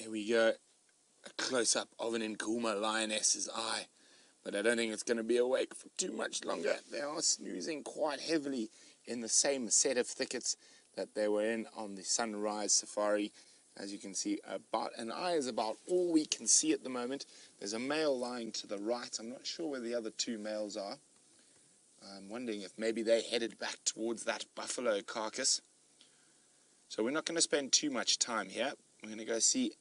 Here we go. A close-up of an Djuma lioness's eye. But I don't think it's going to be awake for too much longer. They are snoozing quite heavily in the same set of thickets that they were in on the sunrise safari. As you can see, about an eye is about all we can see at the moment. There's a male lying to the right. I'm not sure where the other two males are. I'm wondering if maybe they headed back towards that buffalo carcass. So we're not going to spend too much time here. We're going to go see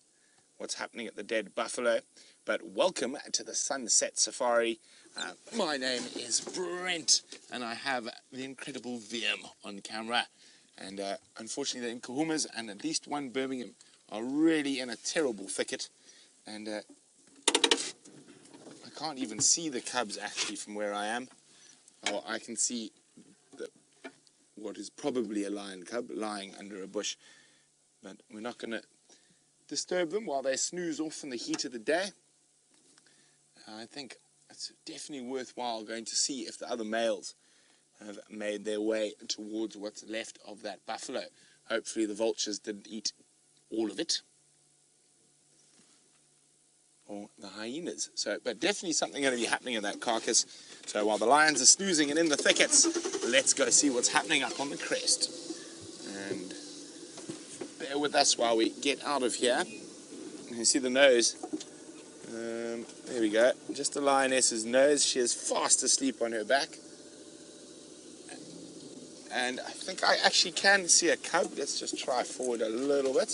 what's happening at the dead buffalo. But welcome to the Sunset Safari. My name is Brent, and I have the incredible VM on camera. And unfortunately, the Nkuhumas and at least one Birmingham are really in a terrible thicket. And I can't even see the cubs actually from where I am. Oh, I can see what is probably a lion cub lying under a bush. But we're not going to disturb them while they snooze off in the heat of the day. I think it's definitely worthwhile going to see if the other males have made their way towards what's left of that buffalo. Hopefully the vultures didn't eat all of it, or the hyenas. But definitely something going to be happening in that carcass. So while the lions are snoozing and in the thickets, let's go see what's happening up on the crest. And bear with us while we get out of here. You can see the nose. There we go. Just the lioness's nose. She is fast asleep on her back. And I think I actually can see a cub. Let's just try forward a little bit.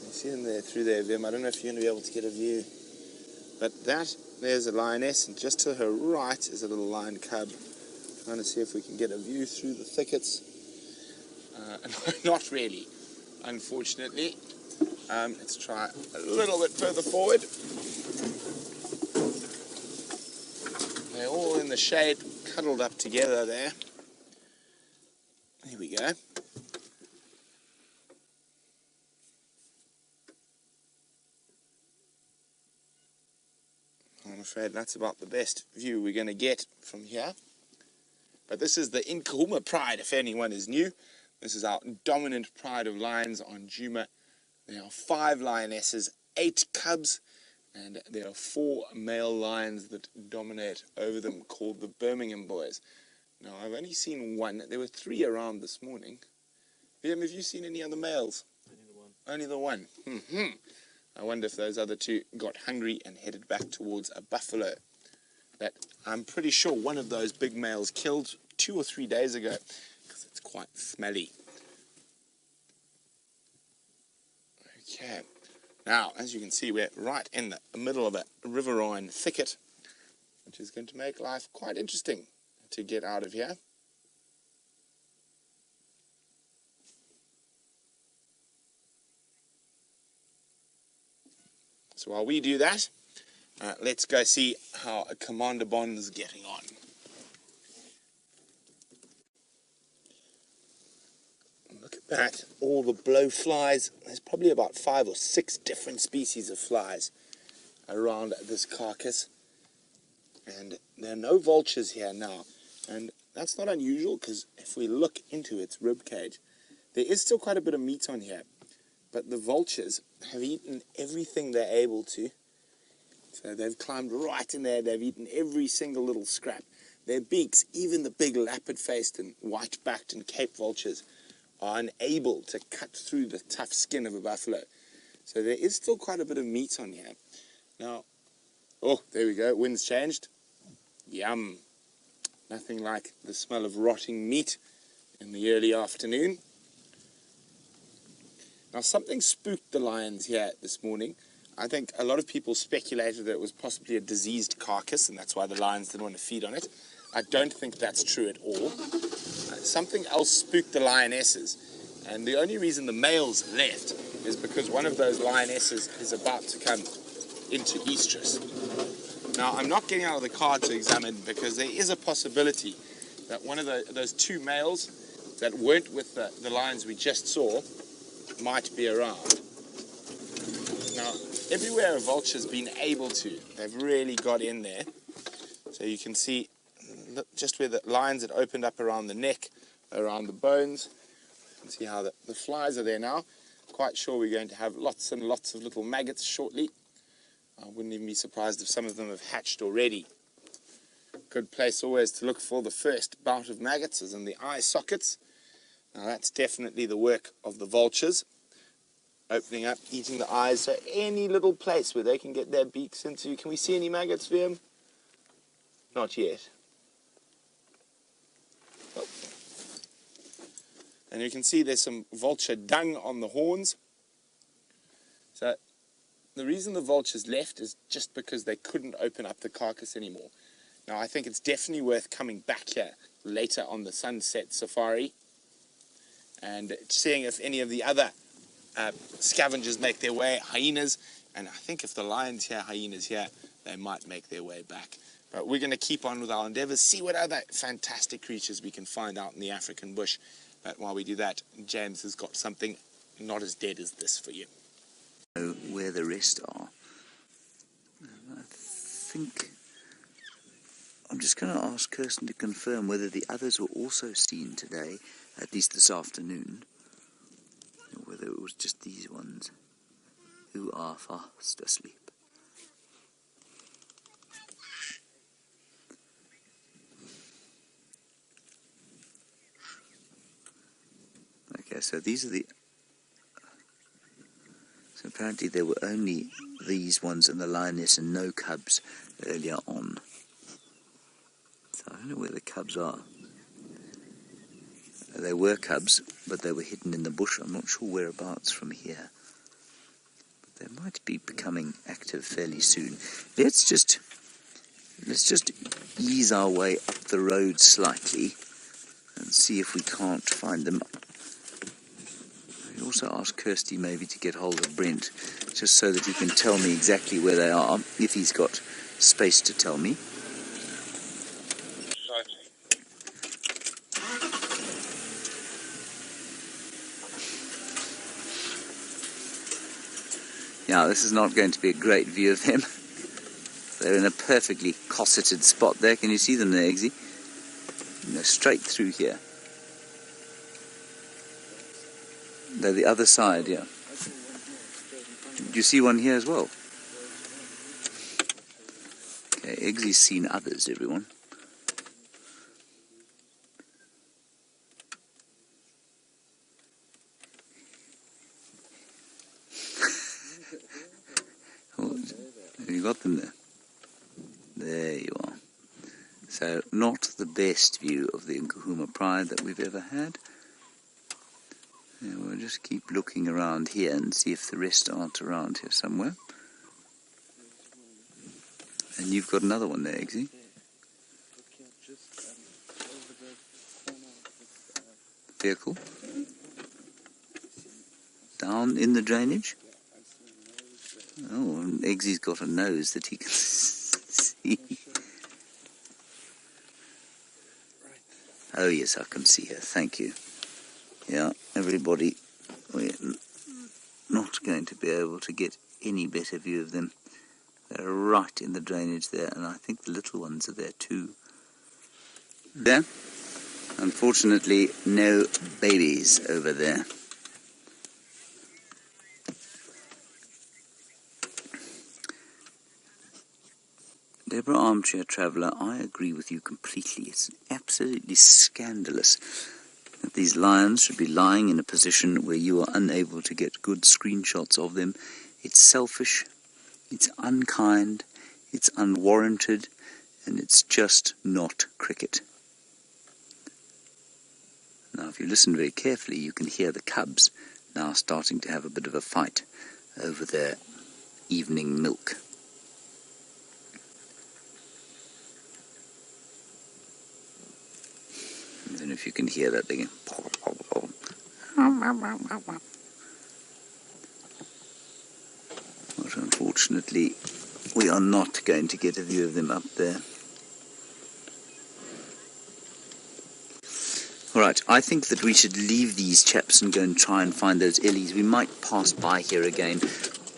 You see them there through there, Vim. I don't know if you're going to be able to get a view. But there's a lioness, and just to her right is a little lion cub. Trying to see if we can get a view through the thickets. Not really, unfortunately. Let's try a little bit further forward. They're all in the shade, cuddled up together there. Here we go. I'm afraid that's about the best view we're going to get from here. But this is the Nkuhuma pride, if anyone is new. This is our dominant pride of lions on Djuma. There are 5 lionesses, 8 cubs, and there are 4 male lions that dominate over them, called the Birmingham Boys. Now, I've only seen one. There were 3 around this morning. VM, have you seen any other males? Only the one. Only the one. I wonder if those other 2 got hungry and headed back towards a buffalo that I'm pretty sure one of those big males killed 2 or 3 days ago, because it's quite smelly. Okay, now as you can see, we're right in the middle of a riverine thicket, which is going to make life quite interesting to get out of here. So while we do that, let's go see how Commander Bond's getting on. Look at that, all the blowflies. There's probably about 5 or 6 different species of flies around this carcass. And there are no vultures here now. And that's not unusual, because if we look into its rib cage, there is still quite a bit of meat on here. But the vultures have eaten everything they're able to. So they've climbed right in there. They've eaten every single little scrap. Their beaks, even the big lappet-faced and white-backed and cape vultures, are unable to cut through the tough skin of a buffalo. So there is still quite a bit of meat on here. Now, oh, there we go. Wind's changed. Yum. Nothing like the smell of rotting meat in the early afternoon. Now, something spooked the lions here this morning. I think a lot of people speculated that it was possibly a diseased carcass, and that's why the lions didn't want to feed on it. I don't think that's true at all. Something else spooked the lionesses, and the only reason the males left is because one of those lionesses is about to come into estrus. Now, I'm not getting out of the car to examine, because there is a possibility that one of those 2 males that weren't with the lions we just saw might be around. Now, everywhere a vulture's been able to, they've really got in there. So you can see just where the lines had opened up around the neck, around the bones. You can see how the flies are there now. Quite sure we're going to have lots and lots of little maggots shortly. I wouldn't even be surprised if some of them have hatched already. Good place always to look for the first bout of maggots is in the eye sockets. Now that's definitely the work of the vultures. Opening up, eating the eyes, so any little place where they can get their beaks into. Can we see any maggots, Liam? Not yet. Oh. And you can see there's some vulture dung on the horns. So the reason the vultures left is just because they couldn't open up the carcass anymore. Now I think it's definitely worth coming back here later on the sunset safari and seeing if any of the other scavengers make their way, hyenas, and I think if the lions here, hyenas here, they might make their way back. But we're going to keep on with our endeavours, see what other fantastic creatures we can find out in the African bush. But while we do that, James has got something not as dead as this for you. Where the rest are. I think I'm just going to ask Kirsten to confirm whether the others were also seen today, at least this afternoon, or whether it was just these ones who are fast asleep. Okay, so these are the... So apparently there were only these ones and the lioness and no cubs earlier on. So I don't know where the cubs are. They were cubs, but they were hidden in the bush. I'm not sure whereabouts from here. But they might be becoming active fairly soon. Let's just ease our way up the road slightly and see if we can't find them. I also asked Kirsty maybe to get hold of Brent, just so that he can tell me exactly where they are, if he's got space to tell me. Yeah, this is not going to be a great view of them. They're in a perfectly cosseted spot there. Can you see them there, Eggsy? They're straight through here. They're the other side, yeah. Do you see one here as well? Okay, Eggsy's seen others, everyone. Oh, have you got them there? There you are. So, not the best view of the Nkuhuma Pride that we've ever had. Yeah, we'll just keep looking around here and see if the rest aren't around here somewhere. And you've got another one there, Eggsy. Vehicle. Down in the drainage. Oh, and Eggsy's got a nose that he can see. Oh yes, I can see her. Thank you. Yeah, everybody, we're not going to be able to get any better view of them. They're right in the drainage there, and I think the little ones are there too. There, unfortunately, no babies over there. Deborah Armchair Traveller, I agree with you completely. It's absolutely scandalous that these lions should be lying in a position where you are unable to get good screenshots of them. It's selfish, it's unkind, it's unwarranted, and it's just not cricket. Now, if you listen very carefully, you can hear the cubs now starting to have a bit of a fight over their evening milk. I don't know if you can hear that again. But unfortunately, we are not going to get a view of them up there. Alright, I think that we should leave these chaps and go and try and find those ellies. We might pass by here again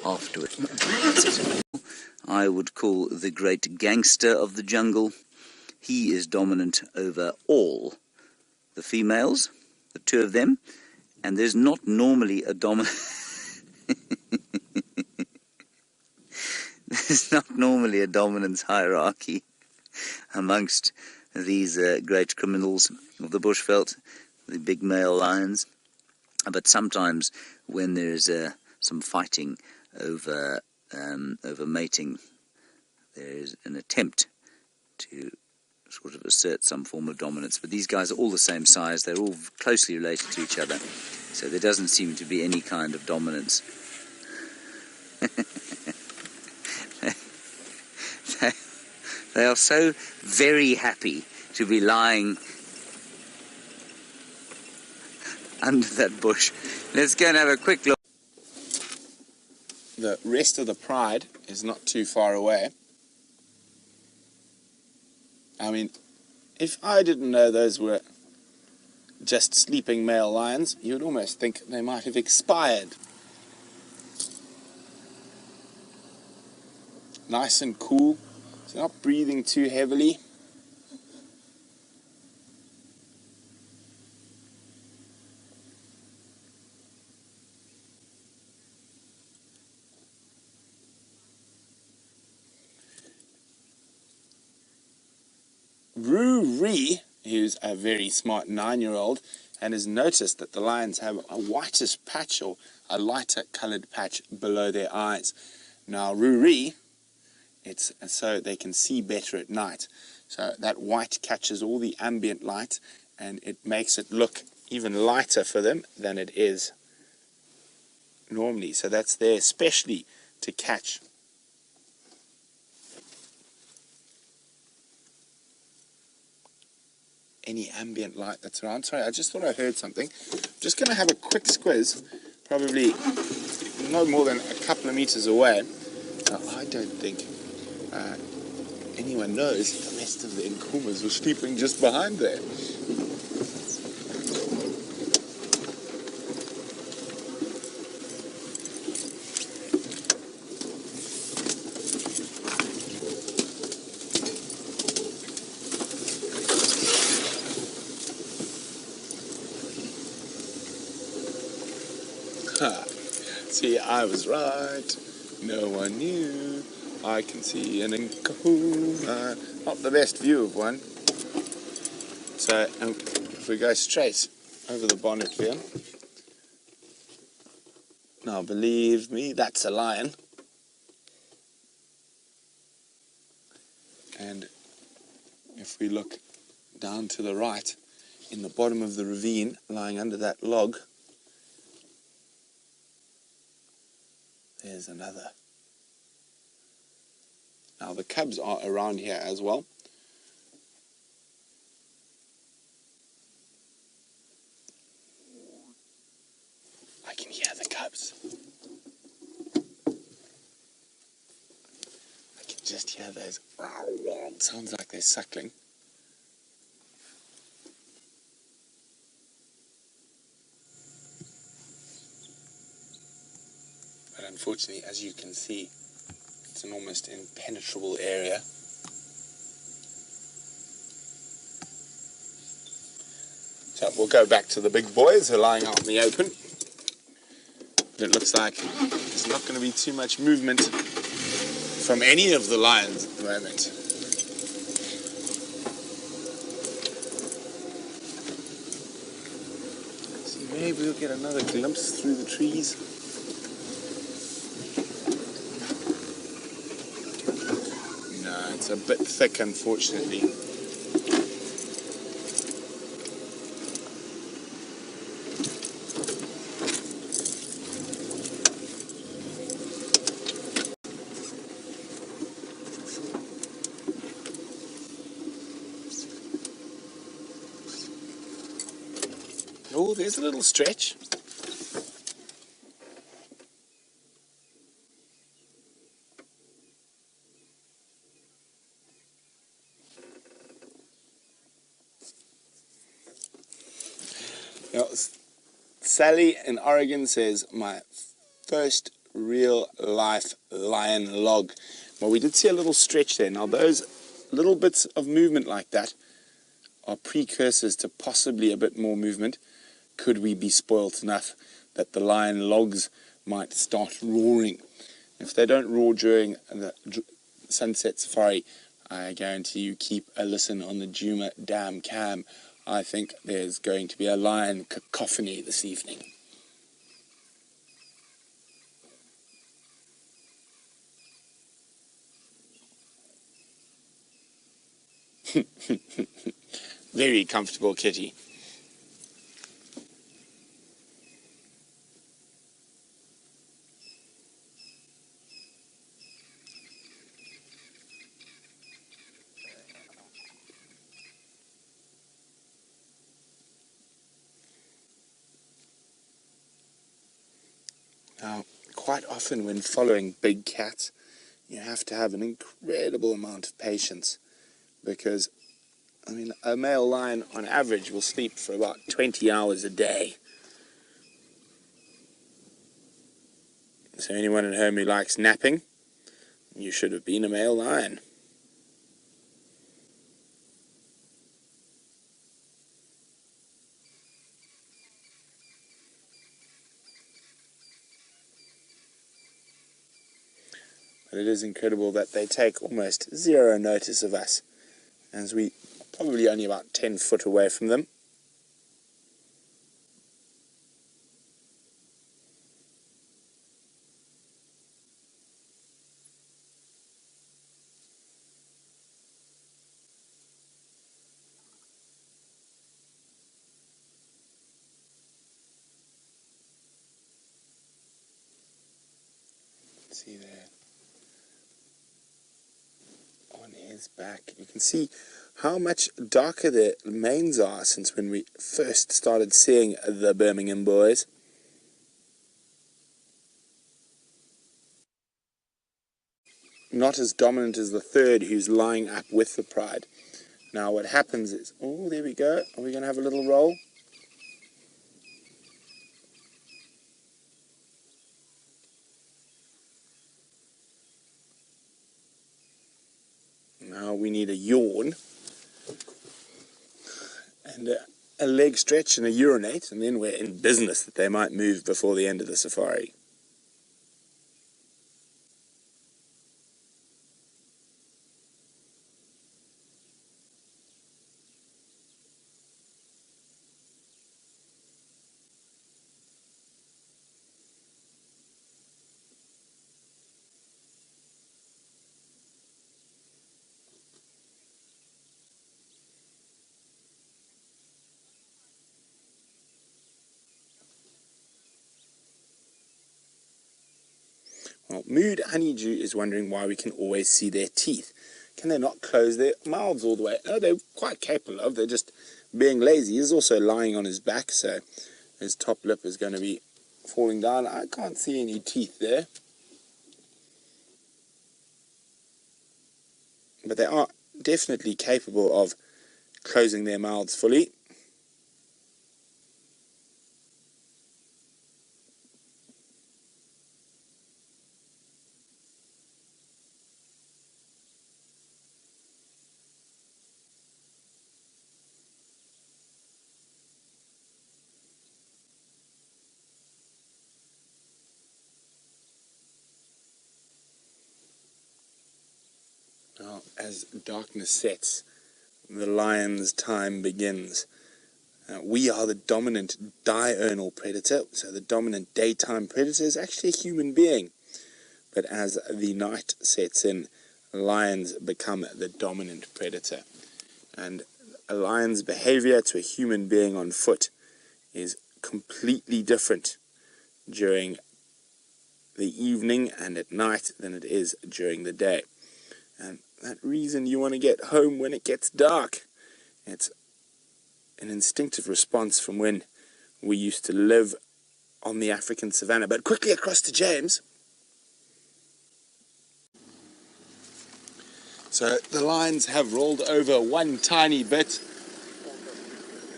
afterward. I would call the great gangster of the jungle. He is dominant over all the females, the two of them, and there's not normally a there's not normally a dominance hierarchy amongst these great criminals of the bushveld, the big male lions. But sometimes when there's some fighting over mating, there is an attempt to sort of assert some form of dominance. But these guys are all the same size, they're all closely related to each other, so there doesn't seem to be any kind of dominance. They are so very happy to be lying under that bush. Let's go and have a quick look. The rest of the pride is not too far away. I mean, if I didn't know those were just sleeping male lions, you would almost think they might have expired. Nice and cool, so not breathing too heavily. Roo-ree, who's a very smart 9-year-old, and has noticed that the lions have a whitish patch or a lighter coloured patch below their eyes. Now, Roo-ree, it's so they can see better at night. So that white catches all the ambient light and it makes it look even lighter for them than it is normally. So that's there especially to catch any ambient light that's around. Sorry, I just thought I heard something. I'm just going to have a quick squiz, probably no more than a couple of meters away. Now, I don't think anyone knows the rest of the Nkumas were sleeping just behind there. See, I was right. No one knew. I can see an Nkuma. Not the best view of one. So, if we go straight over the bonnet here. Now, believe me, that's a lion. And if we look down to the right, in the bottom of the ravine, lying under that log, there's another. Now the cubs are around here as well. I can hear the cubs. I can just hear those sounds like they're suckling. But unfortunately, as you can see, it's an almost impenetrable area. So we'll go back to the big boys who are lying out in the open. It looks like there's not going to be too much movement from any of the lions at the moment. See, maybe we'll get another glimpse through the trees. No, it's a bit thick, unfortunately. Oh, there's a little stretch. Now, Sally in Oregon says, my first real life lion log. Well, we did see a little stretch there. Now those little bits of movement like that are precursors to possibly a bit more movement. Could we be spoilt enough that the lion logs might start roaring? If they don't roar during the sunset safari, I guarantee you keep a listen on the Djuma Dam cam. I think there's going to be a lion cacophony this evening. Very comfortable kitty. Now, quite often when following big cats, you have to have an incredible amount of patience because, I mean, a male lion on average will sleep for about 20 hours a day. So anyone at home who likes napping, you should have been a male lion. But it is incredible that they take almost zero notice of us, as we are probably only about 10 foot away from them. See there, on his back, you can see how much darker the manes are since when we first started seeing the Birmingham Boys. Not as dominant as the third, who's lying up with the pride. Now what happens is, oh, there we go. Are we going to have a little roll? Now we need a yawn and a leg stretch and a urinate, and then we're in business that they might move before the end of the safari. Well, Mood Honeydew is wondering why we can always see their teeth. Can they not close their mouths all the way? No, they're quite capable of. They're just being lazy. He's also lying on his back, so his top lip is going to be falling down. I can't see any teeth there. But they are definitely capable of closing their mouths fully. Now, as darkness sets, the lion's time begins. We are the dominant diurnal predator, so the dominant daytime predator is actually a human being. But as the night sets in, lions become the dominant predator. And a lion's behavior to a human being on foot is completely different during the evening and at night than it is during the day. And that reason you want to get home when it gets dark. It's an instinctive response from when we used to live on the African savannah. But quickly across to James. So the lions have rolled over one tiny bit,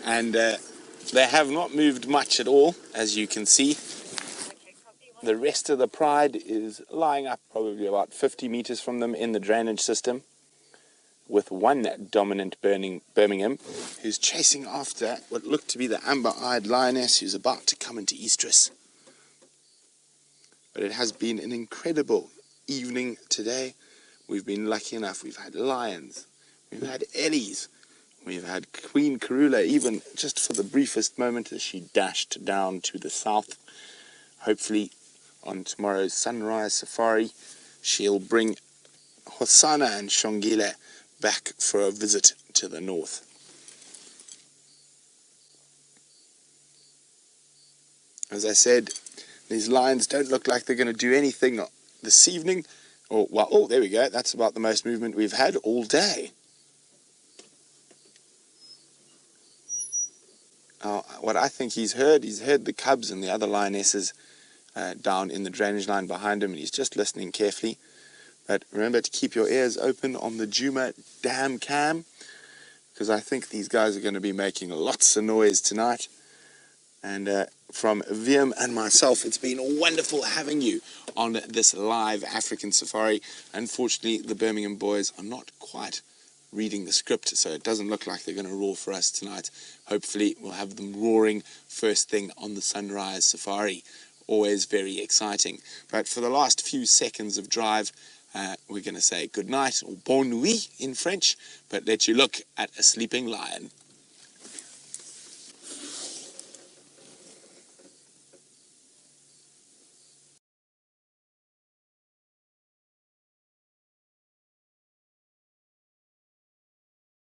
and they have not moved much at all, as you can see. The rest of the pride is lying up probably about 50 meters from them in the drainage system, with one dominant Birmingham who's chasing after what looked to be the amber-eyed lioness who's about to come into estrus. But it has been an incredible evening today. We've been lucky enough. We've had lions, we've had ellies, we've had Queen Karula, even just for the briefest moment as she dashed down to the south. Hopefully on tomorrow's sunrise safari, she'll bring Hosana and Shongile back for a visit to the north. As I said, these lions don't look like they're going to do anything this evening. Or, well, oh, there we go. That's about the most movement we've had all day. What I think he's heard the cubs and the other lionesses down in the drainage line behind him, and he's just listening carefully. But remember to keep your ears open on the Djuma dam cam, because I think these guys are going to be making lots of noise tonight. And from Viam and myself, it's been wonderful having you on this live African safari. Unfortunately, the Birmingham boys are not quite reading the script, so it doesn't look like they're going to roar for us tonight. Hopefully, we'll have them roaring first thing on the sunrise safari. Always very exciting. But for the last few seconds of drive, we're going to say good night, or bonne nuit in French, but let you look at a sleeping lion.